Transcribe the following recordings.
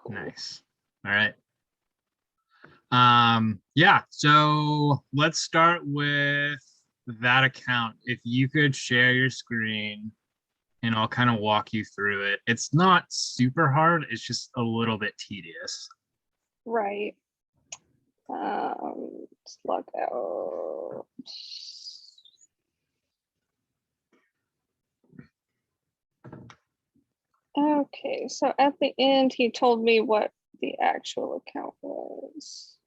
Nice. All right. Yeah, so let's start with that account. If you could share your screen and I'll kind of walk you through it. It's not super hard, it's just a little bit tedious. Right. Let's log out. Okay, so at the end, he told me what the actual account was.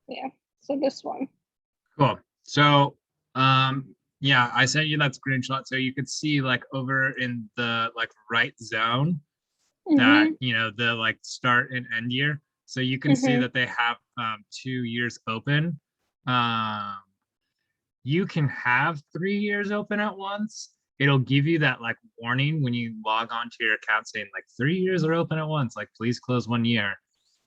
Yeah, so this one. Cool. So, yeah, I sent you that screenshot so you could see like over in the like right zone that, Mm-hmm. the like start and end year. So you can see Mm-hmm. that they have 2 years open. Um, you can have 3 years open at once. It'll give you that like warning when you log on to your account saying like 3 years are open at once, like please close 1 year.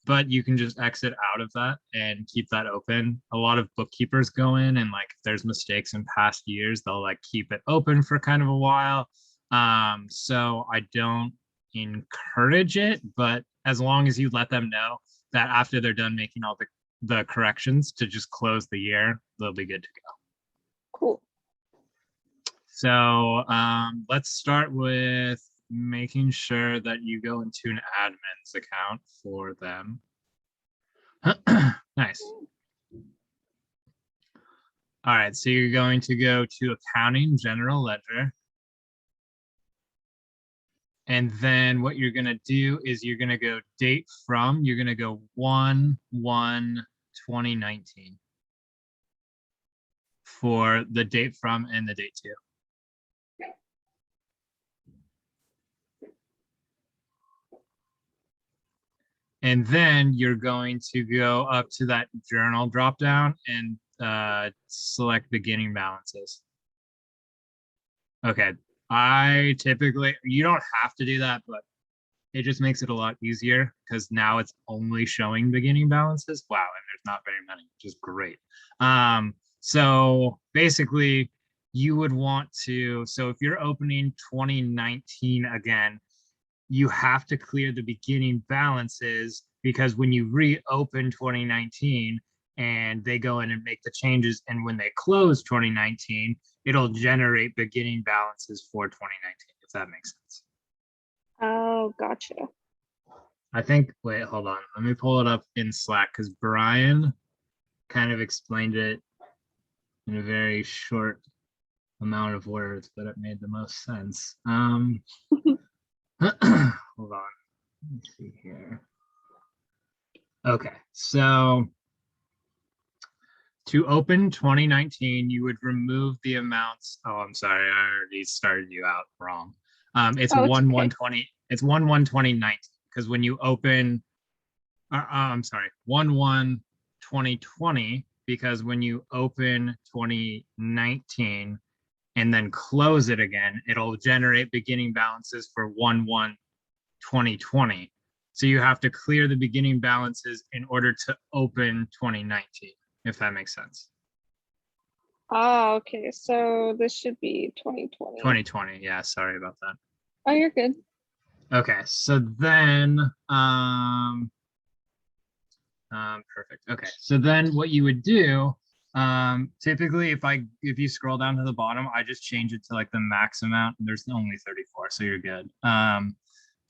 But you can just exit out of that and keep that open. A lot of bookkeepers go in and like if there's mistakes in past years, they'll like keep it open for kind of a while. So I don't encourage it, but as long as you let them know that after they're done making all the corrections to just close the year, they'll be good to go. Cool. So let's start with making sure that you go into an admin's account for them. Nice. All right, so you're going to go to accounting, general ledger. And then what you're going to do is you're going to go date from, you're going to go 1/1/2019 for the date from and the date to. And then you're going to go up to that journal drop down and select beginning balances. Okay, I typically, you don't have to do that, but it just makes it a lot easier because now it's only showing beginning balances. Wow, and there's not very many, which is great. So basically, you would want to, so if you're opening 2019 again, you have to clear the beginning balances because when you reopen 2019 and they go in and make the changes, and when they close 2019, it'll generate beginning balances for 2019, if that makes sense. Oh, gotcha. I think, wait, hold on. Let me pull it up in Slack because Brian kind of explained it in a very short amount of words, but it made the most sense. Hold on. Let me see here. Okay, so to open 2019, you would remove the amounts. Oh, I'm sorry, I already started you out wrong. It's Oh, it's 1/1/20. It's 1/1/2019 because when you open, I'm sorry, 1/1/2020 because when you open 2019 and then close it again, it'll generate beginning balances for 1/1/2020. So you have to clear the beginning balances in order to open 2019, if that makes sense. Oh, okay. So this should be 2020. 2020. Yeah, sorry about that. Oh, you're good. Okay, so then perfect. Okay, so then what you would do, typically if you scroll down to the bottom, I just change it to like the max amount, and there's only 34, so you're good.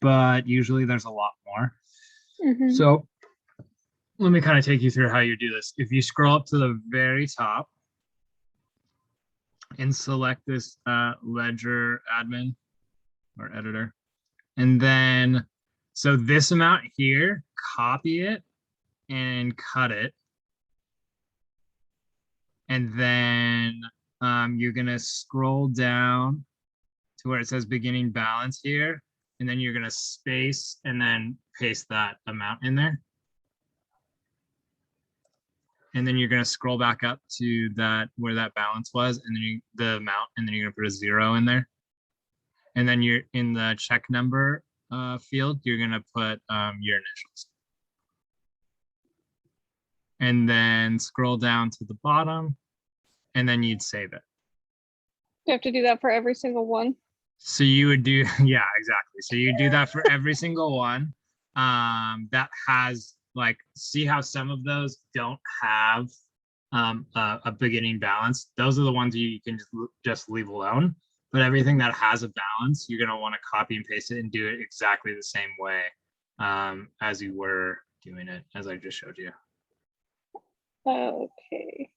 But usually there's a lot more. Mm-hmm. So let me kind of take you through how you do this. If you scroll up to the very top and select this ledger admin or editor, and then so this amount here, copy it and cut it. And then you're going to scroll down to where it says beginning balance here. And then you're going to space and then paste that amount in there. And then you're going to scroll back up to that where that balance was, and then the amount, and then you're going to put a 0 in there. And then you're in the check number field, you're going to put your initials. And then scroll down to the bottom and then you'd save it. You have to do that for every single one. So you would do, yeah, exactly. So you do that for every single one. That has like, see how some of those don't have a beginning balance. Those are the ones you can just leave alone. But everything that has a balance, you're gonna want to copy and paste it and do it exactly the same way as you were doing it, as I just showed you. Okay.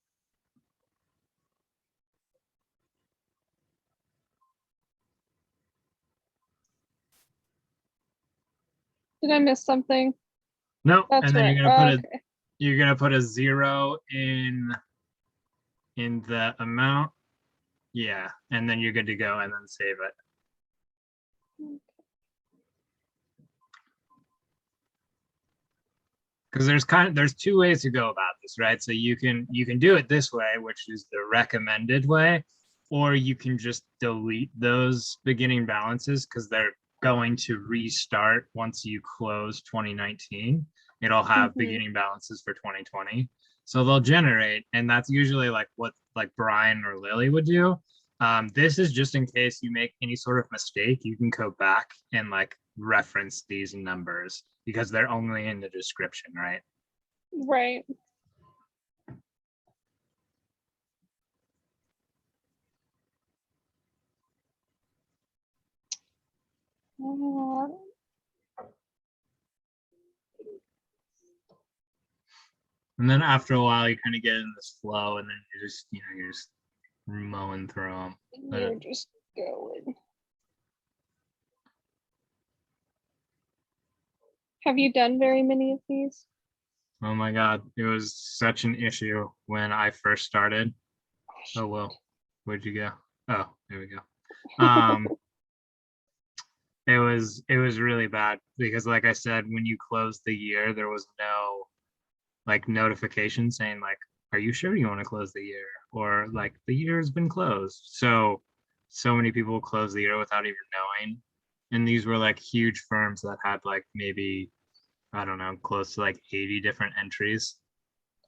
Did I miss something? No, That's and then right. Okay. you're gonna put a 0 in the amount. Yeah, and then you're good to go, and then save it. Because there's two ways to go about this, right? So you can do it this way, which is the recommended way, or you can just delete those beginning balances because they're going to restart once you close 2019. It'll have beginning balances for 2020. So they'll generate, and that's usually like what like Brian or Lily would do. This is just in case you make any sort of mistake, you can go back and like reference these numbers because they're only in the description, right? Right. And then after a while, you kind of get in this flow, and then you're just mowing through them. You're just going. Have you done very many of these? Oh my God, it was such an issue when I first started. Oh well, where'd you go? Oh, there we go. It was really bad because, like I said, when you closed the year, there was no like notification saying like, "Are you sure you want to close the year?" or like, "The year has been closed." So many people close the year without even knowing, and these were like huge firms that had like maybe, I don't know, close to like 80 different entries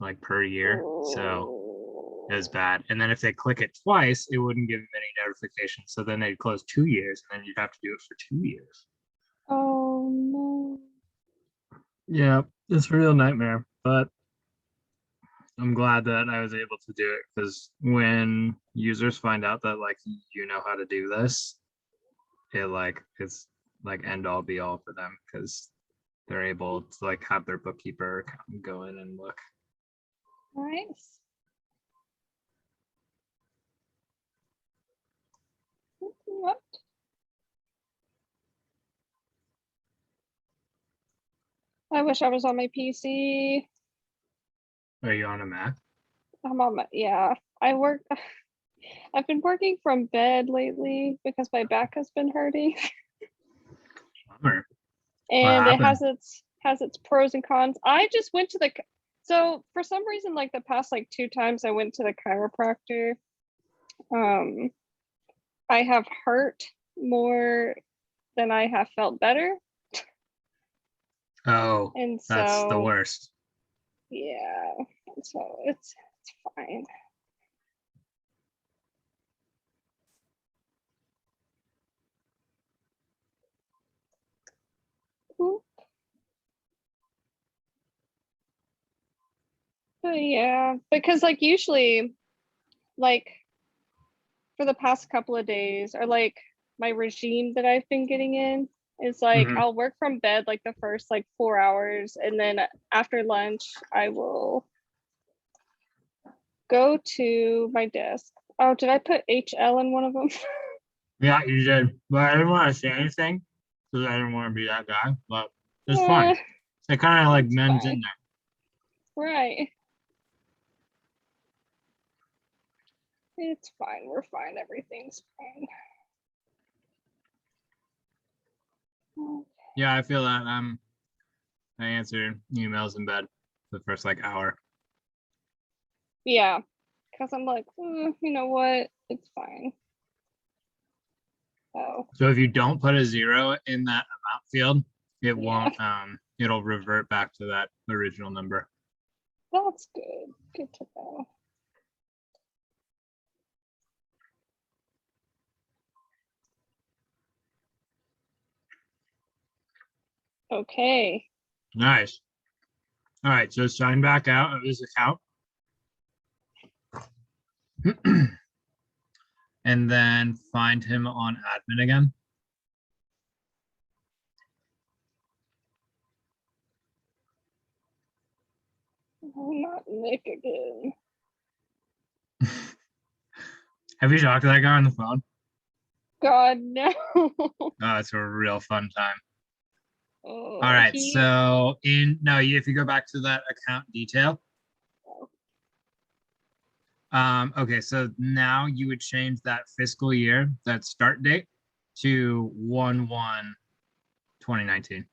like per year. So it was bad. And then if they click it twice, it wouldn't give them any notification. So then they'd close 2 years, and then you'd have to do it for 2 years. Oh no. Yeah, it's a real nightmare. But I'm glad that I was able to do it because when users find out that like you know how to do this, it's like end all be all for them because they're able to like have their bookkeeper go in and look. Nice. What? I wish I was on my PC. Are you on a Mac? I'm on my, yeah. I've been working from bed lately because my back has been hurting. Bummer. And it has its pros and cons. I just went to so for some reason, like the past like 2 times I went to the chiropractor, I have hurt more than I have felt better. Oh, And that's the so worst. yeah, so it's fine. Ooh. But yeah, because like usually like for the past couple of days, or like my regime that I've been getting in is like Mhm. I'll work from bed like the first like 4 hours, and then after lunch I will go to my desk. Oh, did I put HL in one of them? Yeah, you did. But I didn't want to say anything because I didn't want to be that guy. But it's fine. Eh, It kind of like it's mends in fine. Right. It's fine. We're fine. Everything's fine. there. Yeah, I feel that. I answer emails in bed for the first like hour. Yeah, because I'm like, you know what? It's fine. Oh, So if you don't put a 0 in that amount field, it yeah, won't it'll revert back to that original number. that's good. Good to know. Okay. Nice. All right, so sign back out of his account. And then find him on admin again. Oh, not Nick again. Have you talked to that guy on the phone? God, no. Oh, it's a real fun time. Oh, All right, so if you go back to that account detail. Okay, so now you would change that fiscal year, that start date to 1/1/2019.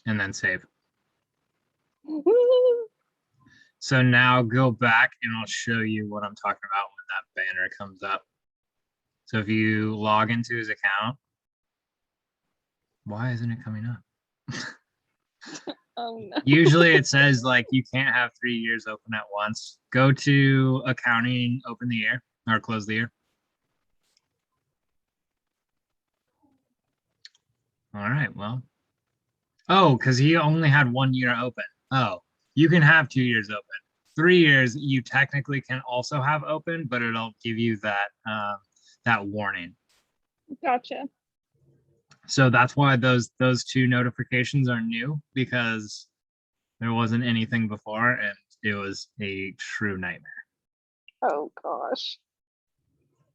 And then save. So now go back and I'll show you what I'm talking about when that banner comes up. So if you log into his account, why isn't it coming up? Oh no. Usually it says like you can't have 3 years open at once. Go to accounting, open the year or close the year. All right, well. Oh, because he only had 1 year open. Oh, you can have 2 years open. 3 years you technically can also have open, but it'll give you that that warning. Gotcha. So that's why those 2 notifications are new, because there wasn't anything before and it was a true nightmare. Oh gosh.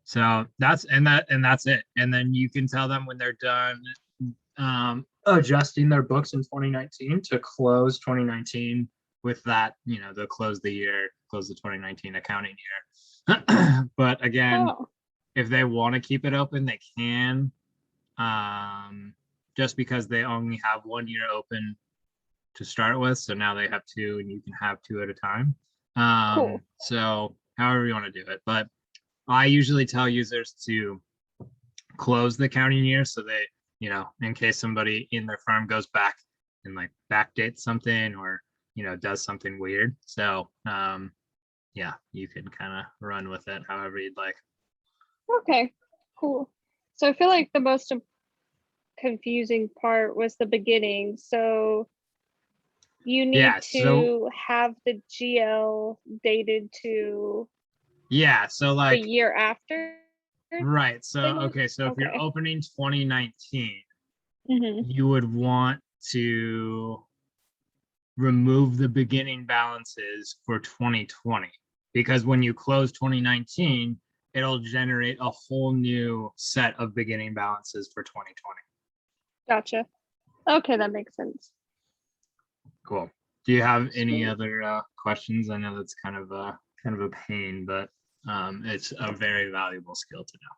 So that's it. And then you can tell them when they're done adjusting their books in 2019 to close 2019 with that, they'll close the year, close the 2019 accounting year. But again, if they want to keep it open, they can. Just because they only have 1 year open to start with, so now they have 2 and you can have 2 at a time. Cool. So however you want to do it, but I usually tell users to close the accounting year so they, in case somebody in their firm goes back and like backdates something or does something weird. So yeah, you can kind of run with it however you'd like. Okay, cool. So I feel like the most confusing part was the beginning. So you need to have the GL dated to so the year after. Right. So okay, so if you're opening 2019, you would want to remove the beginning balances for 2020, because when you close 2019, it'll generate a whole new set of beginning balances for 2020. Gotcha. Okay, that makes sense. Cool. Do you have any other questions? I know that's kind of a pain, but it's a very valuable skill to know.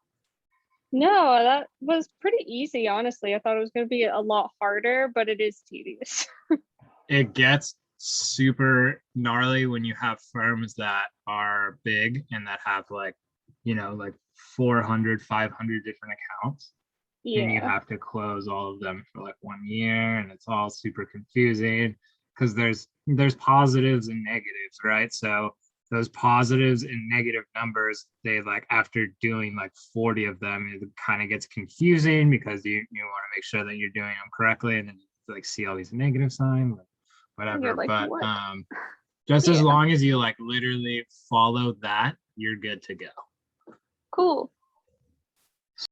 No, that was pretty easy, honestly. I thought it was going to be a lot harder, but it is tedious. It gets super gnarly when you have firms that are big and that have like 400, 500 different accounts. Yeah. And you have to close all of them for like 1 year, and it's all super confusing because there's positives and negatives, right? So those positives and negative numbers, they like after doing like 40 of them, it kind of gets confusing because you want to make sure that you're doing them correctly, and then you like see all these negative signs, whatever. Like, but what? Just as long as you like literally follow that, you're good to go. Cool.